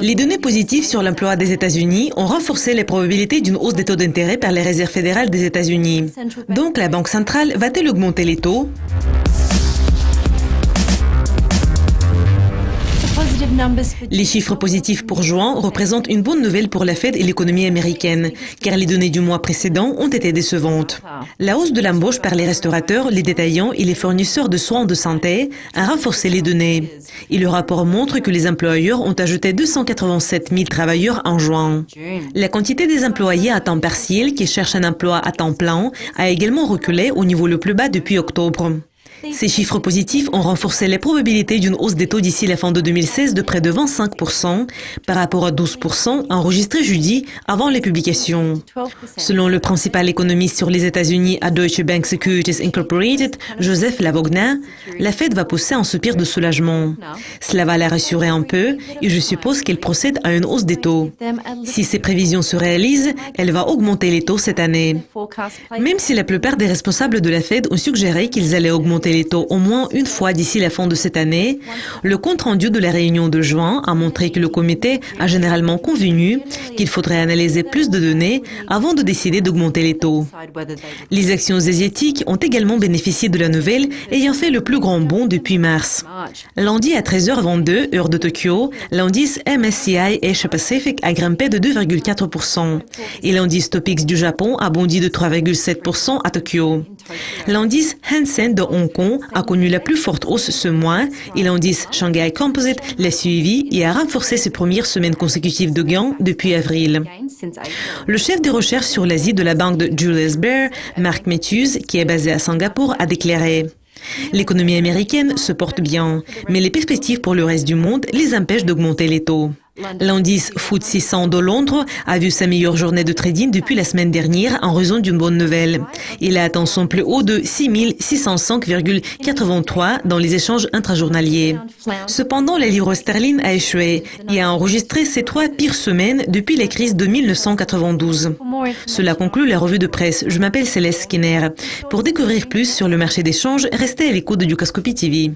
Les données positives sur l'emploi des États-Unis ont renforcé les probabilités d'une hausse des taux d'intérêt par les réserves fédérales des États-Unis. Donc la Banque centrale va-t-elle augmenter les taux? Les chiffres positifs pour juin représentent une bonne nouvelle pour la Fed et l'économie américaine, car les données du mois précédent ont été décevantes. La hausse de l'embauche par les restaurateurs, les détaillants et les fournisseurs de soins de santé a renforcé les données. Et le rapport montre que les employeurs ont ajouté 287 000 travailleurs en juin. La quantité des employés à temps partiel qui cherchent un emploi à temps plein a également reculé au niveau le plus bas depuis octobre. Ces chiffres positifs ont renforcé les probabilités d'une hausse des taux d'ici la fin de 2016 de près de 25% par rapport à 12% enregistrés jeudi avant les publications. Selon le principal économiste sur les États-Unis à Deutsche Bank Securities Incorporated, Joseph Lavogna, la Fed va pousser un soupir de soulagement. Cela va la rassurer un peu et je suppose qu'elle procède à une hausse des taux. Si ces prévisions se réalisent, elle va augmenter les taux cette année. Même si la plupart des responsables de la Fed ont suggéré qu'ils allaient augmenter les taux au moins une fois d'ici la fin de cette année, le compte-rendu de la réunion de juin a montré que le comité a généralement convenu qu'il faudrait analyser plus de données avant de décider d'augmenter les taux. Les actions asiatiques ont également bénéficié de la nouvelle, ayant fait le plus grand bond depuis mars. Lundi à 13h22, heure de Tokyo, l'indice MSCI Asia Pacific a grimpé de 2,4% et l'indice Topix du Japon a bondi de 3,7% à Tokyo. L'indice Hang Seng de Hong Kong a connu la plus forte hausse ce mois et l'indice Shanghai Composite l'a suivi et a renforcé ses premières semaines consécutives de gains depuis avril. Le chef des recherches sur l'Asie de la banque de Julius Baer, Mark Matthews, qui est basé à Singapour, a déclaré: l'économie américaine se porte bien, mais les perspectives pour le reste du monde les empêchent d'augmenter les taux. L'indice FTSE 100 de Londres a vu sa meilleure journée de trading depuis la semaine dernière en raison d'une bonne nouvelle. Il a atteint son plus haut de 6605,83 dans les échanges intrajournaliers. Cependant, la livre sterling a échoué et a enregistré ses 3 pires semaines depuis la crise de 1992. Cela conclut la revue de presse. Je m'appelle Céleste Skinner. Pour découvrir plus sur le marché d'échange, restez à l'écoute de Dukascopy TV.